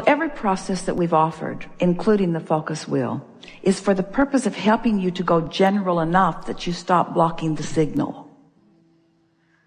Every process that we've offered, including the focus wheel, is for the purpose of helping you to go general enough that you stop blocking the signal.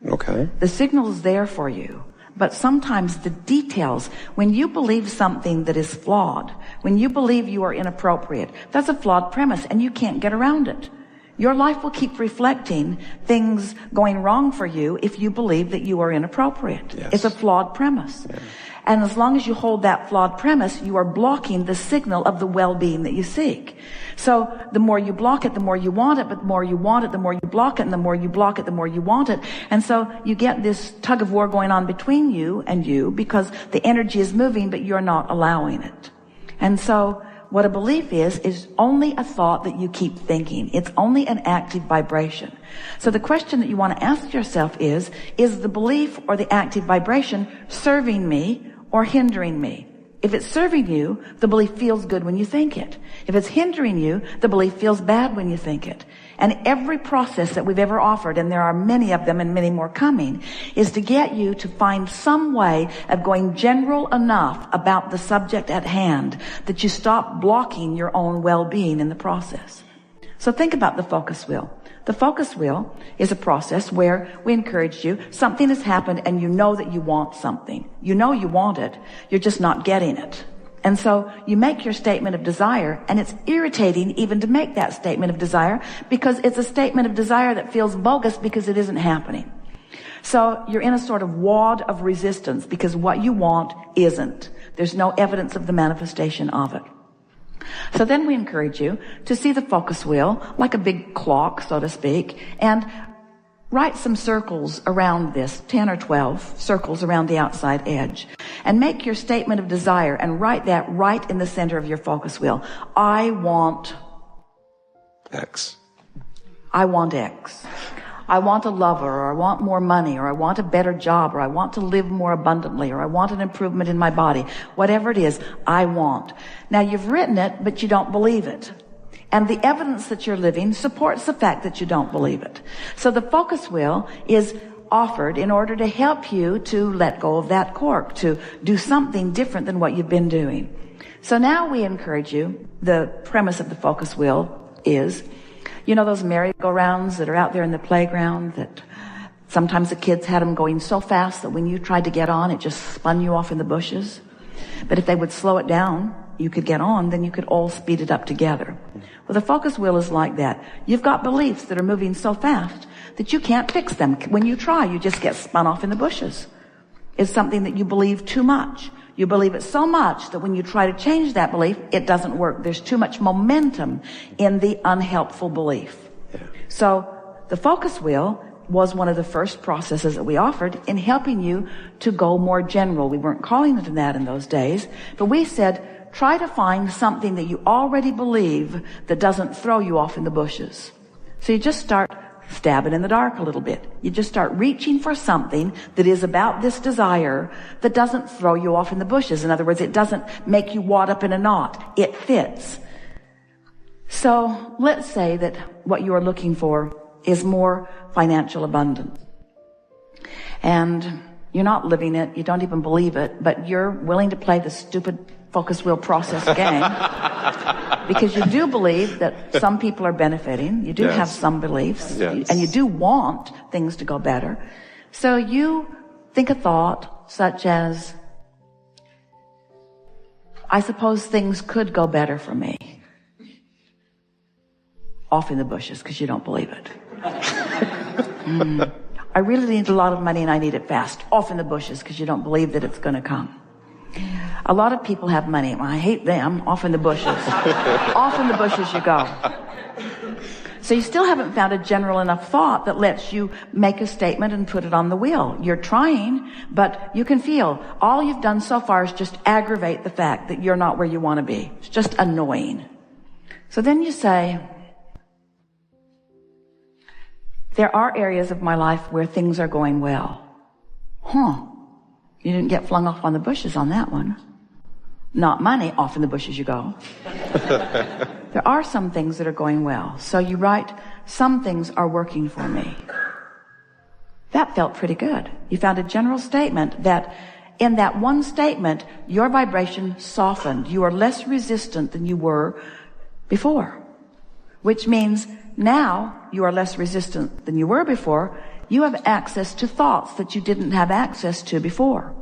Okay. The signal is there for you, but sometimes the details, when you believe something that is flawed, when you believe you are inappropriate, that's a flawed premise and you can't get around it. Your life will keep reflecting things going wrong for you if you believe that you are inappropriate. Yes. It's a flawed premise. Yeah. And as long as you hold that flawed premise, you are blocking the signal of the well-being that you seek. So the more you block it, the more you want it, but the more you want it, the more you block it, and the more you block it, the more you want it. And so you get this tug of war going on between you and you because the energy is moving, but you're not allowing it. And so what a belief is only a thought that you keep thinking. It's only an active vibration. So the question that you want to ask yourself is the belief or the active vibration serving me or hindering me? If it's serving you, the belief feels good when you think it. If it's hindering you, the belief feels bad when you think it. And every process that we've ever offered, and there are many of them and many more coming, is to get you to find some way of going general enough about the subject at hand that you stop blocking your own well-being in the process. So think about the focus wheel. The focus wheel is a process where we encourage you, something has happened and you know that you want something. You know you want it, you're just not getting it. And so you make your statement of desire, and it's irritating even to make that statement of desire because it's a statement of desire that feels bogus because it isn't happening. So you're in a sort of wad of resistance because what you want isn't. There's no evidence of the manifestation of it. So then we encourage you to see the focus wheel like a big clock, so to speak, and write some circles around this, 10 or 12 circles around the outside edge, and make your statement of desire and write that right in the center of your focus wheel. I want X. I want X. I want a lover, or I want more money, or I want a better job, or I want to live more abundantly, or I want an improvement in my body. Whatever it is, I want. Now you've written it, but you don't believe it. And the evidence that you're living supports the fact that you don't believe it. So the focus wheel is offered in order to help you to let go of that cork, to do something different than what you've been doing. So now we encourage you, the premise of the focus wheel is, you know those merry-go-rounds that are out there in the playground that sometimes the kids had them going so fast that when you tried to get on, it just spun you off in the bushes? But if they would slow it down, you could get on, then you could all speed it up together. Well, the focus wheel is like that. You've got beliefs that are moving so fast that you can't fix them. When you try, you just get spun off in the bushes. It's something that you believe too much. You believe it so much that when you try to change that belief, it doesn't work. There's too much momentum in the unhelpful belief. Yeah. So the focus wheel was one of the first processes that we offered in helping you to go more general. We weren't calling it that in those days, but we said, try to find something that you already believe that doesn't throw you off in the bushes. So you just start stabbing in the dark a little bit. You just start reaching for something that is about this desire that doesn't throw you off in the bushes. In other words, it doesn't make you wad up in a knot. It fits. So let's say that what you are looking for is more financial abundance. And you're not living it, you don't even believe it, but you're willing to play the stupid focus wheel process game because you do believe that some people are benefiting. You do have some beliefs, and you do want things to go better. So you think a thought such as, I suppose things could go better for me. Off in the bushes because you don't believe it. I really need a lot of money and I need it fast. Off in the bushes because you don't believe that it's going to come. A lot of people have money. I hate them. Off in the bushes. Off in the bushes you go. So you still haven't found a general enough thought that lets you make a statement and put it on the wheel. You're trying, but you can feel all you've done so far is just aggravate the fact that you're not where you want to be. It's just annoying. So then you say, there are areas of my life where things are going well. You didn't get flung off on the bushes on that one. Not money, off in the bushes you go. There are some things that are going well. So you write, some things are working for me. That felt pretty good. You found a general statement that in that one statement, your vibration softened. You are less resistant than you were before. Which means now you are less resistant than you were before. You have access to thoughts that you didn't have access to before.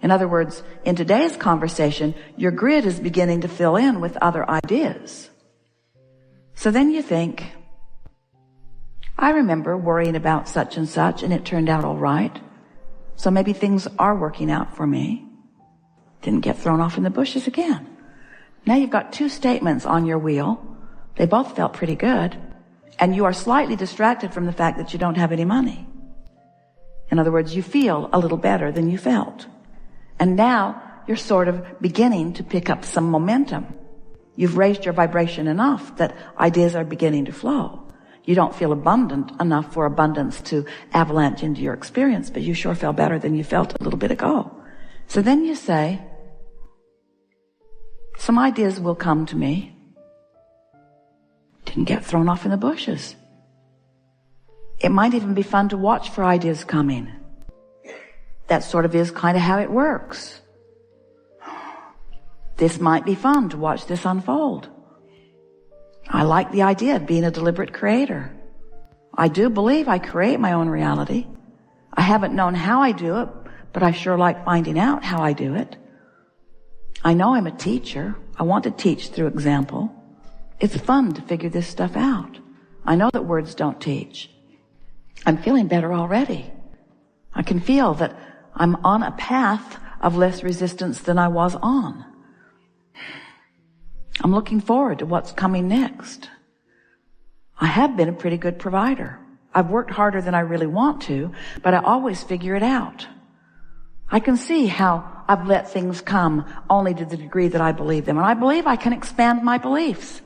In other words, in today's conversation, your grid is beginning to fill in with other ideas. So then you think, I remember worrying about such and such, and it turned out all right. So maybe things are working out for me. Didn't get thrown off in the bushes again. Now you've got two statements on your wheel. They both felt pretty good. And you are slightly distracted from the fact that you don't have any money. In other words, you feel a little better than you felt. And now you're sort of beginning to pick up some momentum. You've raised your vibration enough that ideas are beginning to flow. You don't feel abundant enough for abundance to avalanche into your experience, but you sure feel better than you felt a little bit ago. So then you say, some ideas will come to me. Didn't get thrown off in the bushes. It might even be fun to watch for ideas coming. That sort of is kind of how it works. This might be fun to watch this unfold. I like the idea of being a deliberate creator. I do believe I create my own reality. I haven't known how I do it, but I sure like finding out how I do it. I know I'm a teacher. I want to teach through example. It's fun to figure this stuff out. I know that words don't teach. I'm feeling better already. I can feel that I'm on a path of less resistance than I was on. I'm looking forward to what's coming next. I have been a pretty good provider. I've worked harder than I really want to, but I always figure it out. I can see how I've let things come only to the degree that I believe them. And I believe I can expand my beliefs.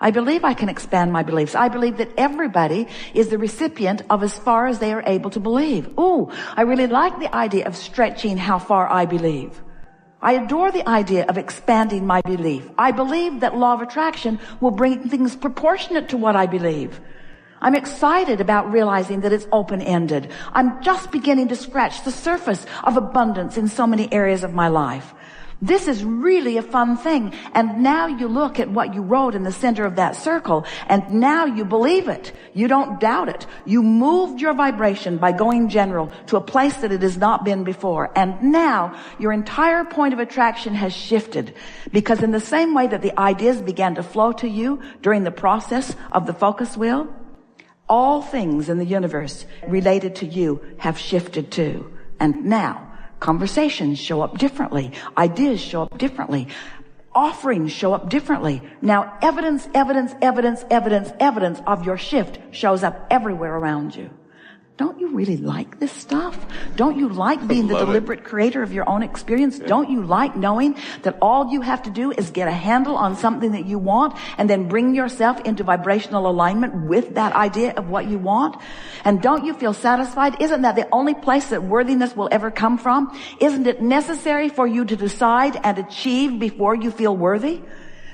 I believe I can expand my beliefs. I believe that everybody is the recipient of as far as they are able to believe. Ooh, I really like the idea of stretching how far I believe. I adore the idea of expanding my belief. I believe that law of attraction will bring things proportionate to what I believe. I'm excited about realizing that it's open-ended. I'm just beginning to scratch the surface of abundance in so many areas of my life. This is really a fun thing. And now you look at what you wrote in the center of that circle, and now you believe it. You don't doubt it. You moved your vibration by going general to a place that it has not been before. And now your entire point of attraction has shifted, because in the same way that the ideas began to flow to you during the process of the focus wheel, all things in the universe related to you have shifted too. And now conversations show up differently. Ideas show up differently. Offerings show up differently. Now evidence of your shift shows up everywhere around you. Don't you really like this stuff? Don't you like being the deliberate creator of your own experience? Don't you like knowing that all you have to do is get a handle on something that you want and then bring yourself into vibrational alignment with that idea of what you want? And don't you feel satisfied? Isn't that the only place that worthiness will ever come from? Isn't it necessary for you to decide and achieve before you feel worthy?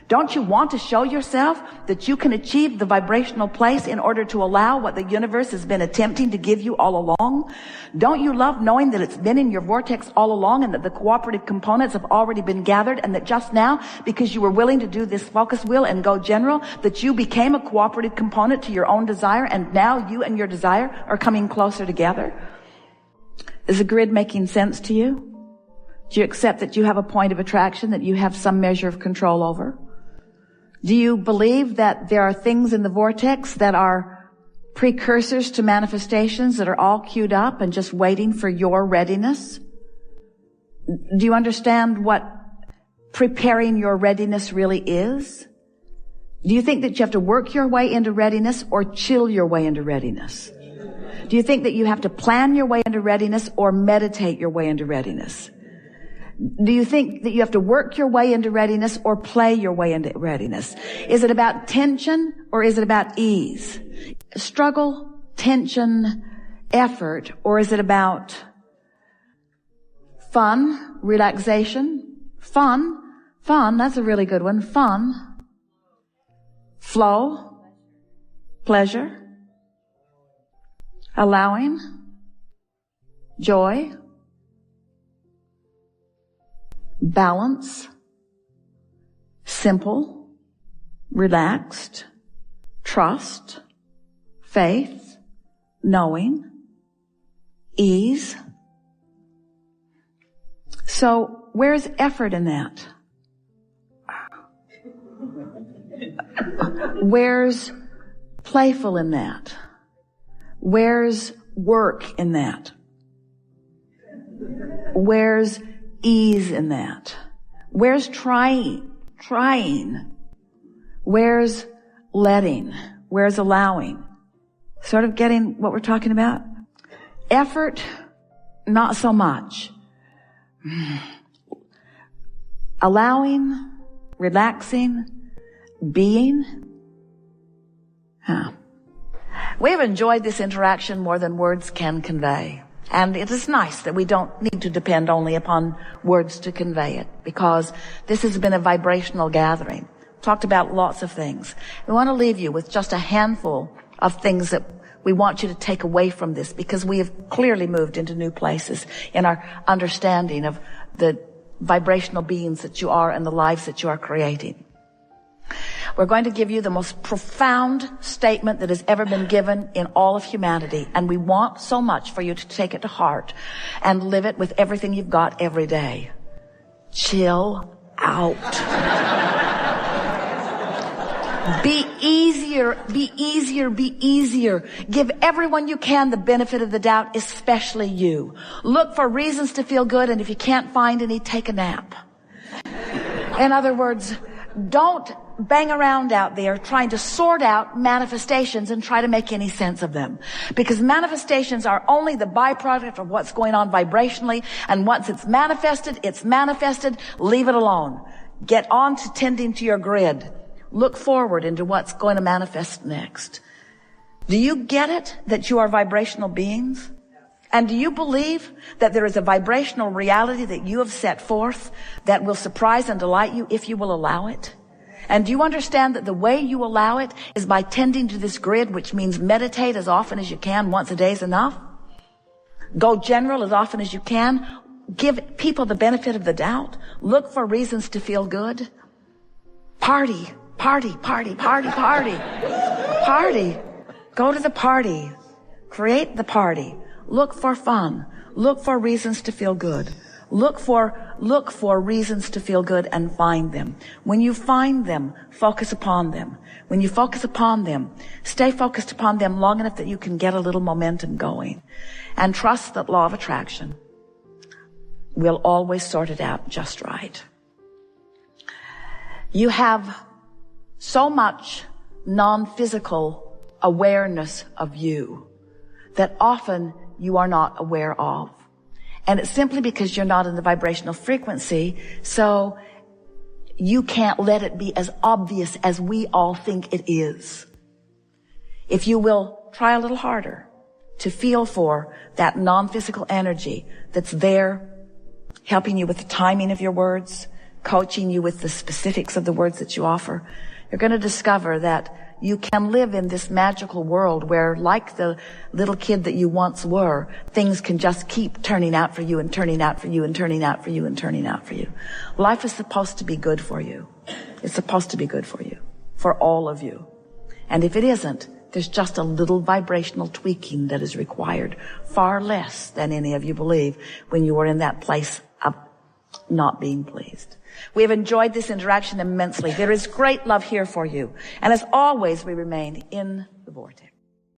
Don't you want to show yourself that you can achieve the vibrational place in order to allow what the universe has been attempting to give you all along? Don't you love knowing that it's been in your vortex all along and that the cooperative components have already been gathered, and that just now, because you were willing to do this focus wheel and go general, that you became a cooperative component to your own desire, and now you and your desire are coming closer together? Is the grid making sense to you? Do you accept that you have a point of attraction that you have some measure of control over? Do you believe that there are things in the vortex that are precursors to manifestations that are all queued up and just waiting for your readiness? Do you understand what preparing your readiness really is? Do you think that you have to work your way into readiness or chill your way into readiness? Do you think that you have to plan your way into readiness or meditate your way into readiness? Do you think that you have to work your way into readiness or play your way into readiness? Is it about tension or is it about ease? Struggle, tension, effort, or is it about fun, relaxation? Fun, that's a really good one. Fun, flow, pleasure, allowing, joy, balance, simple, relaxed, trust, faith, knowing, ease. So where's effort in that? Where's playful in that? Where's work in that? Where's ease in that? Where's trying? Where's letting? Where's allowing? Sort of getting what we're talking about? Effort, not so much. Allowing, relaxing, being. We have enjoyed this interaction more than words can convey. And it is nice that we don't need to depend only upon words to convey it, because this has been a vibrational gathering. Talked about lots of things. We want to leave you with just a handful of things that we want you to take away from this, because we have clearly moved into new places in our understanding of the vibrational beings that you are and the lives that you are creating. We're going to give you the most profound statement that has ever been given in all of humanity, and we want so much for you to take it to heart and live it with everything you've got every day. Chill out. Be easier, be easier, be easier. Give everyone you can the benefit of the doubt, especially you. Look for reasons to feel good, and if you can't find any, take a nap. In other words, don't bang around out there trying to sort out manifestations and try to make any sense of them. Because manifestations are only the byproduct of what's going on vibrationally, and once it's manifested, leave it alone. Get on to tending to your grid. Look forward into what's going to manifest next. Do you get it that you are vibrational beings? And do you believe that there is a vibrational reality that you have set forth that will surprise and delight you if you will allow it? And do you understand that the way you allow it is by tending to this grid, which means meditate as often as you can. Once a day is enough. Go general as often as you can. Give people the benefit of the doubt. Look for reasons to feel good. Party. Party. Go to the party. Create the party. Look for fun. Look for reasons to feel good. Look for reasons to feel good and find them. When you find them, focus upon them. When you focus upon them, stay focused upon them long enough that you can get a little momentum going. And trust that law of attraction will always sort it out just right. You have so much non-physical awareness of you that often you are not aware of. And it's simply because you're not in the vibrational frequency, so you can't let it be as obvious as we all think it is. If you will try a little harder to feel for that non-physical energy that's there, helping you with the timing of your words, coaching you with the specifics of the words that you offer, you're going to discover that you can live in this magical world where, like the little kid that you once were, things can just keep turning out for you and turning out for you and turning out for you and turning out for you. Life is supposed to be good for you. It's supposed to be good for you, for all of you. And if it isn't, there's just a little vibrational tweaking that is required, far less than any of you believe when you are in that place of not being pleased. We have enjoyed this interaction immensely. There is great love here for you. And as always, we remain in the vortex.